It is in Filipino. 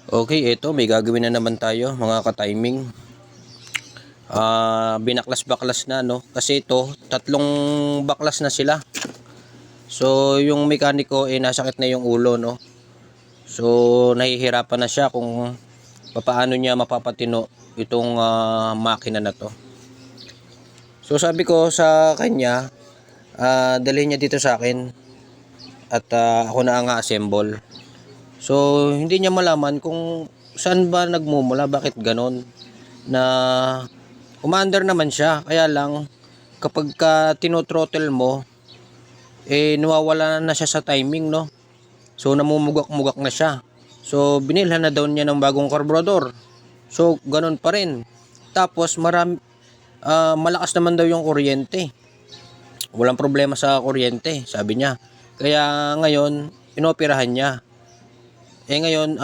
Okay, ito may gagawin na naman tayo mga ka-timing. Binaklas-baklas na, no? Kasi ito, tatlong baklas na sila. So, yung mekaniko nasakit na yung ulo, no? So, nahihirapan na siya kung paano niya mapapatino itong makina na to. So, sabi ko sa kanya, dalhin niya dito sa akin at ako na ang assemble. So, hindi niya malaman kung saan ba nagmumula, bakit ganon. Na umaandar naman siya, kaya lang kapag tinothrottle mo, nawawala na siya sa timing, no? So, namumugak-mugak na siya. So, binilhan na daw niya ng bagong karburador. So, ganon pa rin. Tapos, malakas naman daw yung kuryente. Walang problema sa kuryente, sabi niya. Kaya ngayon, inoperahan niya. Ngayon,